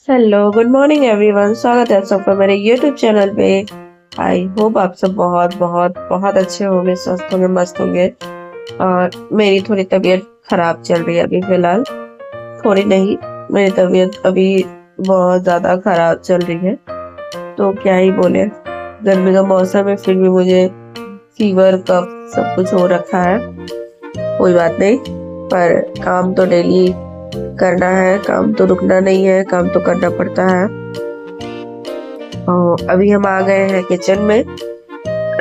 Hello good morning everyone. स्वागत है आप सबका मेरे यूट्यूब चैनल पे। आई होप आप सब बहुत बहुत बहुत अच्छे होंगे, स्वस्थ होंगे, मस्त होंगे। और मेरी थोड़ी तबीयत खराब चल रही है अभी फिलहाल। थोड़ी नहीं, मेरी तबीयत अभी बहुत ज्यादा खराब चल रही है। तो क्या ही बोले, गर्मी का मौसम है फिर भी मुझे फीवर कफ सब कुछ हो रखा है। कोई बात नहीं, पर काम तो डेली करना है, काम तो रुकना नहीं है, काम तो करना पड़ता है। अभी हम आ गए हैं किचन में।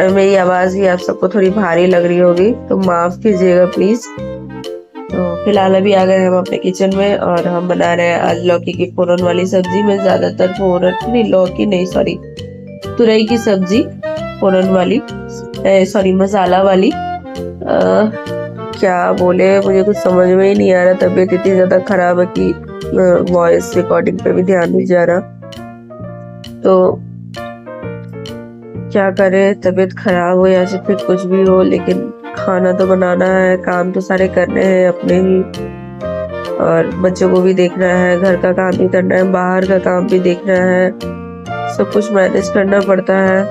मेरी आवाज ही आप सबको थोड़ी भारी लग रही होगी तो माफ कीजिएगा प्लीज। तो फिलहाल अभी आ गए हम अपने किचन में और हम बना रहे हैं आज लौकी की फोरन वाली सब्जी। में ज्यादातर फोरन नहीं, लौकी नहीं, सॉरी, तुरई की सब्जी फोरन वाली, सॉरी मसाला वाली। क्या बोले, मुझे कुछ समझ में ही नहीं आ रहा। तबीयत इतनी ज्यादा खराब है कि वॉइस रिकॉर्डिंग पे भी ध्यान नहीं जा रहा। तो क्या करे, तबीयत खराब हो या फिर कुछ भी हो, लेकिन खाना तो बनाना है, काम तो सारे करने हैं अपने ही, और बच्चों को भी देखना है, घर का काम भी करना है, बाहर का काम भी देखना है, सब कुछ मैनेज करना पड़ता है।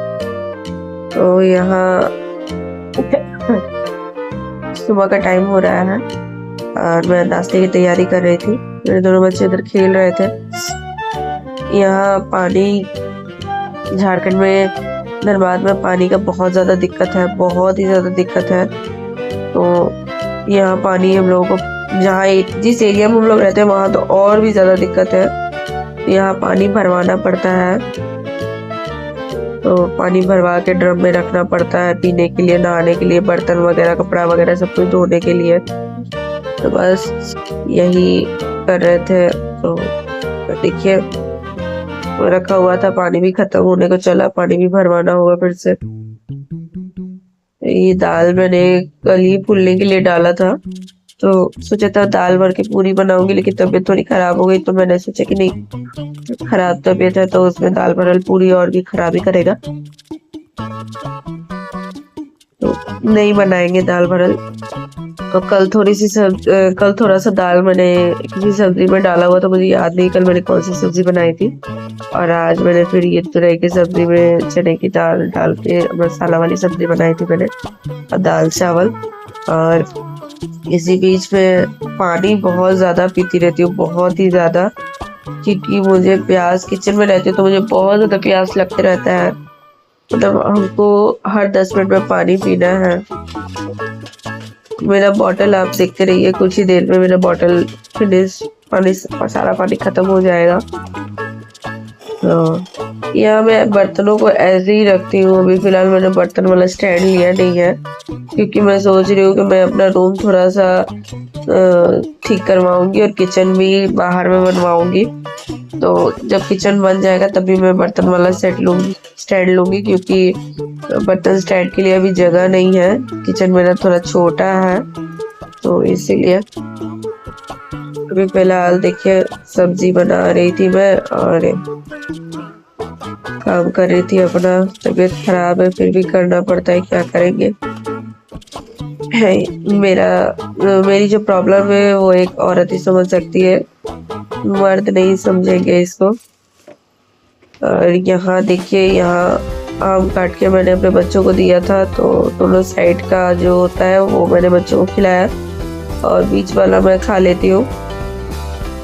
तो यहाँ सुबह का टाइम हो रहा है और मैं नाश्ते की तैयारी कर रही थी। मेरे दोनों बच्चे इधर खेल रहे थे। यहाँ पानी, झारखंड में धनबाद में पानी का बहुत ज्यादा दिक्कत है, बहुत ही ज्यादा दिक्कत है। तो यहाँ पानी हम लोगों को, जहाँ जिस एरिया में हम लोग रहते हैं वहाँ तो और भी ज्यादा दिक्कत है। तो यहाँ पानी भरवाना पड़ता है, तो पानी भरवा के ड्रम में रखना पड़ता है पीने के लिए, नहाने के लिए, बर्तन वगैरह, कपड़ा वगैरह सब कुछ धोने के लिए। तो बस यही कर रहे थे। तो देखिए, रखा हुआ था, पानी भी खत्म होने को चला, पानी भी भरवाना होगा फिर से। ये दाल मैंने कल ही फूलने के लिए डाला था, तो सोचा था दाल भर के पूरी बनाऊंगी, लेकिन तबीयत थोड़ी खराब हो गई तो मैंने सोचा कि नहीं, खराब तबीयत है तो उसमें दाल भरल पूरी और भी खराब ही करेगा, तो नहीं बनाएंगे दाल भरल। तो कल कल थोड़ा सा दाल मैंने किसी सब्जी में डाला हुआ था, मुझे याद नहीं कल मैंने कौन सी सब्जी बनाई थी। और आज मैंने फिर ये तुरई की सब्जी में चने की दाल डाल के मसाला वाली सब्जी बनाई थी मैंने, और दाल चावल। और इसी बीच में पानी बहुत ज्यादा पीती रहती हूँ, बहुत ही ज्यादा, क्योंकि मुझे प्यास, किचन में रहती हूँ तो मुझे बहुत ज्यादा प्यास लगते रहता है। मतलब हमको हर 10 मिनट में पानी पीना है। मेरा बॉटल आप देखते रहिए, कुछ ही देर में मेरा बॉटल फिनिश, पानी, सारा पानी खत्म हो जाएगा। तो यहाँ मैं बर्तनों को ऐसे ही रखती हूँ। अभी फिलहाल मैंने बर्तन वाला स्टैंड लिया नहीं है, क्योंकि मैं सोच रही हूँ कि मैं अपना रूम थोड़ा सा ठीक करवाऊंगी और किचन भी बाहर में बनवाऊंगी। तो जब किचन बन जाएगा तभी मैं बर्तन वाला स्टैंड लूंगी, क्योंकि बर्तन स्टैंड के लिए अभी जगह नहीं है, किचन मेरा थोड़ा छोटा है, तो इसीलिए। अभी फिलहाल देखिए, सब्जी बना रही थी मैं और काम कर रही थी अपना। तबीयत खराब है फिर भी करना पड़ता है, क्या करेंगे। मेरी जो प्रॉब्लम है वो एक औरत ही समझ सकती है, मर्द नहीं समझेंगे इसको। और यहाँ देखिए, यहाँ आम काट के मैंने अपने बच्चों को दिया था, तो दोनों साइड का जो होता है वो मैंने बच्चों को खिलाया, और बीच वाला मैं खा लेती हूँ।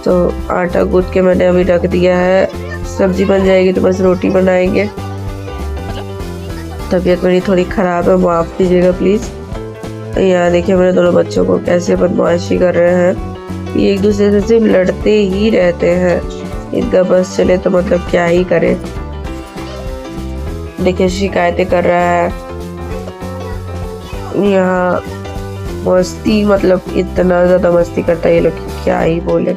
तो आटा गूंथ के मैंने अभी रख दिया है, सब्जी बन जाएगी तो बस रोटी बनाएंगे। तबीयत मेरी थोड़ी खराब है, माफ कीजिएगा प्लीज। यहाँ देखिए मेरे दोनों बच्चों को कैसे बदमाशी कर रहे हैं, ये एक दूसरे से सिर्फ लड़ते ही रहते हैं। इनका बस चले तो मतलब क्या ही करे। देखिए शिकायतें कर रहा है यहाँ, मस्ती, मतलब इतना ज्यादा मस्ती करता है ये लोग, क्या ही बोले।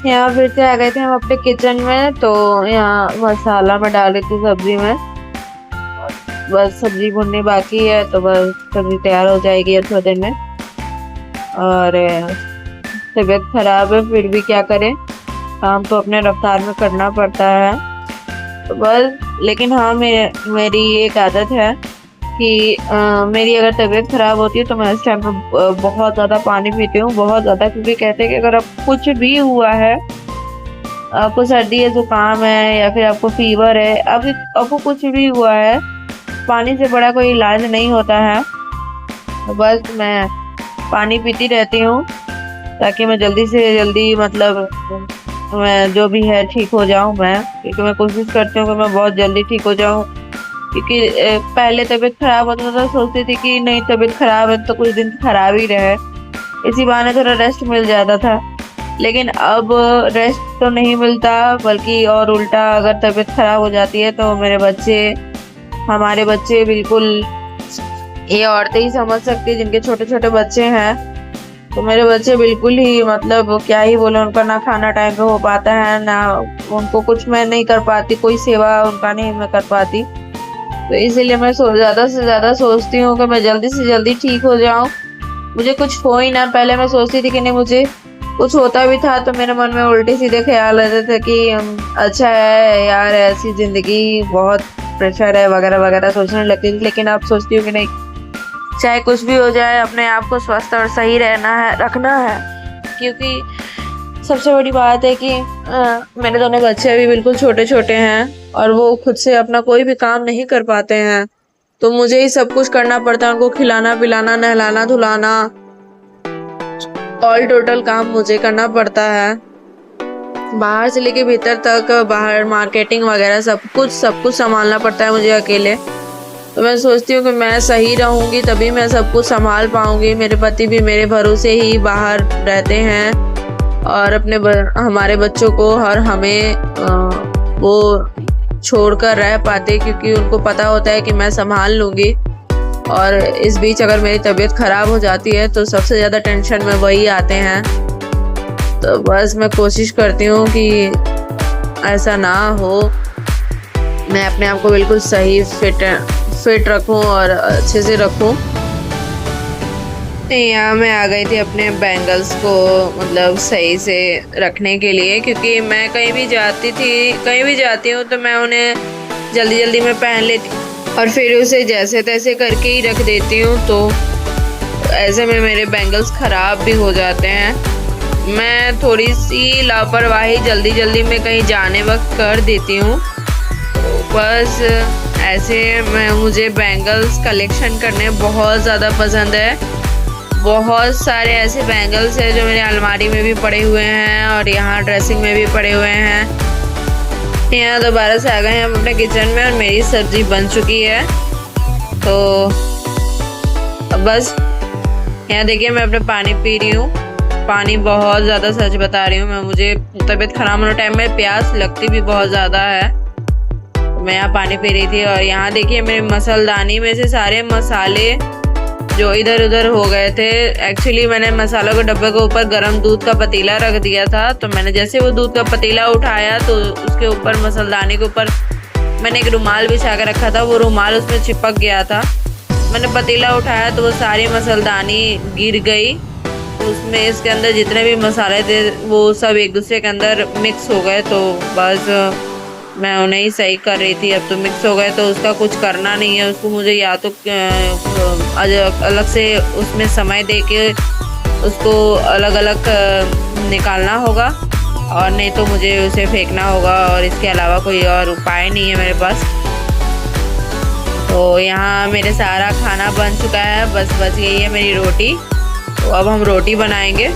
यहाँ फिर से आ गए थे हम अपने किचन में। तो यहाँ मसाला मैं डाल रही थी सब्जी में, बस सब्जी भुननी बाकी है तो बस सब्जी तैयार हो जाएगी थोड़ी देर में। और तबीयत खराब है फिर भी क्या करें, काम तो अपने रफ्तार में करना पड़ता है तो बस। लेकिन हाँ, मेरी एक आदत है कि मेरी अगर तबीयत खराब होती है तो मैं इस टाइम पे बहुत ज़्यादा पानी पीती हूँ, बहुत ज़्यादा। क्योंकि कहते हैं कि अगर आप कुछ भी हुआ है, आपको सर्दी है, जुकाम है या फिर आपको फीवर है, आपको कुछ भी हुआ है, पानी से बड़ा कोई इलाज नहीं होता है। तो बस मैं पानी पीती रहती हूँ ताकि मैं जल्दी से जल्दी मतलब मैं जो भी है ठीक हो जाऊँ मैं। क्योंकि मैं कोशिश करती हूँ कि मैं बहुत जल्दी ठीक हो जाऊँ। क्योंकि पहले तबीयत खराब होता था तो सोचती थी कि नहीं तबीयत खराब है तो कुछ दिन खराब ही रहे, इसी बहाने थोड़ा रेस्ट मिल जाता था। लेकिन अब रेस्ट तो नहीं मिलता, बल्कि और उल्टा अगर तबीयत खराब हो जाती है तो हमारे बच्चे बिल्कुल, ये औरतें ही समझ सकती है जिनके छोटे छोटे बच्चे हैं, तो मेरे बच्चे बिल्कुल ही मतलब क्या ही बोले, उनका ना खाना टाइम पे हो पाता है, ना उनको कुछ मैं नहीं कर पाती, कोई सेवा उनका नहीं मैं कर पाती। तो इसीलिए मैं ज़्यादा से ज़्यादा सोचती हूँ कि मैं जल्दी से जल्दी ठीक हो जाऊँ, मुझे कुछ हो ही ना। पहले मैं सोचती थी कि नहीं मुझे कुछ होता भी था तो मेरे मन में उल्टे सीधे ख्याल रहते थे कि अच्छा है यार, ऐसी ज़िंदगी, बहुत प्रेशर है वगैरह वगैरह सोचने लगती थी। लेकिन अब सोचती हूँ कि नहीं, चाहे कुछ भी हो जाए अपने आप को स्वस्थ और सही रखना है। क्योंकि सबसे बड़ी बात है कि मेरे दोनों बच्चे अभी बिल्कुल छोटे छोटे हैं और वो खुद से अपना कोई भी काम नहीं कर पाते हैं, तो मुझे ही सब कुछ करना पड़ता है। उनको खिलाना पिलाना, नहलाना धुलाना, ऑल टोटल काम मुझे करना पड़ता है, बाहर से लेके भीतर तक, बाहर मार्केटिंग वगैरह सब कुछ संभालना पड़ता है मुझे अकेले। तो मैं सोचती हूँ कि मैं सही रहूँगी तभी मैं सब कुछ संभाल पाऊँगी। मेरे पति भी मेरे भरोसे ही बाहर रहते हैं और हमारे बच्चों को और हमें वो छोड़कर रह पाते, क्योंकि उनको पता होता है कि मैं संभाल लूँगी। और इस बीच अगर मेरी तबीयत ख़राब हो जाती है तो सबसे ज़्यादा टेंशन में वही आते हैं। तो बस मैं कोशिश करती हूँ कि ऐसा ना हो, मैं अपने आप को बिल्कुल सही फिट रखूँ और अच्छे से रखूँ। यहाँ मैं आ गई थी अपने बैंगल्स को मतलब सही से रखने के लिए, क्योंकि मैं कहीं भी जाती हूँ तो मैं उन्हें जल्दी जल्दी में पहन लेती हूँ और फिर उसे जैसे तैसे करके ही रख देती हूँ। तो ऐसे में मेरे बैंगल्स ख़राब भी हो जाते हैं। मैं थोड़ी सी लापरवाही जल्दी में कहीं जाने वक्त कर देती हूँ। बस ऐसे मुझे बैंगल्स कलेक्शन करने बहुत ज़्यादा पसंद है। बहुत सारे ऐसे बैंगल्स हैं जो मेरे अलमारी में भी पड़े हुए हैं और यहाँ ड्रेसिंग में भी पड़े हुए हैं। यहाँ दोबारा से आ गए हैं हम अपने किचन में और मेरी सब्जी बन चुकी है। तो अब बस यहाँ देखिए मैं अपने पानी पी रही हूँ, पानी बहुत ज़्यादा, सच बता रही हूँ मुझे तबीयत ख़राब होने टाइम में प्यास लगती भी बहुत ज़्यादा है। मैं यहाँ पानी पी रही थी और यहाँ देखिए मेरे मसालदानी में से सारे मसाले जो इधर उधर हो गए थे। एक्चुअली मैंने मसालों के डब्बे के ऊपर गर्म दूध का पतीला रख दिया था, तो मैंने जैसे वो दूध का पतीला उठाया तो उसके ऊपर मसालदानी के ऊपर मैंने एक रुमाल बिछा के रखा था, वो रुमाल उसमें चिपक गया था। मैंने पतीला उठाया तो वो सारी मसालदानी गिर गई, उसमें इसके अंदर जितने भी मसाले थे वो सब एक दूसरे के अंदर मिक्स हो गए। तो बस मैं उन्हें ही सही कर रही थी। अब तो मिक्स हो गए तो उसका कुछ करना नहीं है, उसको मुझे या तो अलग से उसमें समय दे के उसको अलग अलग निकालना होगा और नहीं तो मुझे उसे फेंकना होगा, और इसके अलावा कोई और उपाय नहीं है मेरे पास। तो यहाँ मेरे सारा खाना बन चुका है, बस बच गई है मेरी रोटी। तो अब हम रोटी बनाएंगे।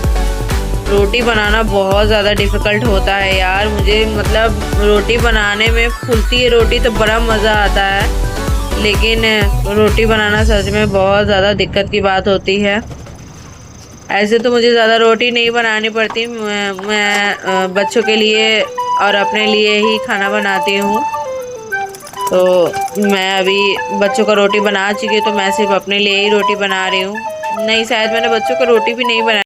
रोटी बनाना बहुत ज़्यादा डिफ़िकल्ट होता है यार मुझे, मतलब रोटी बनाने में फूलती है रोटी तो बड़ा मज़ा आता है, लेकिन रोटी बनाना सच में बहुत ज़्यादा दिक्कत की बात होती है। ऐसे तो मुझे ज़्यादा रोटी नहीं बनानी पड़ती, मैं बच्चों के लिए और अपने लिए ही खाना बनाती हूँ। तो मैं अभी बच्चों का रोटी बना चुकी हूँ, तो मैं सिर्फ अपने लिए ही रोटी बना रही हूँ। नहीं, शायद मैंने बच्चों को रोटी भी नहीं बनाई।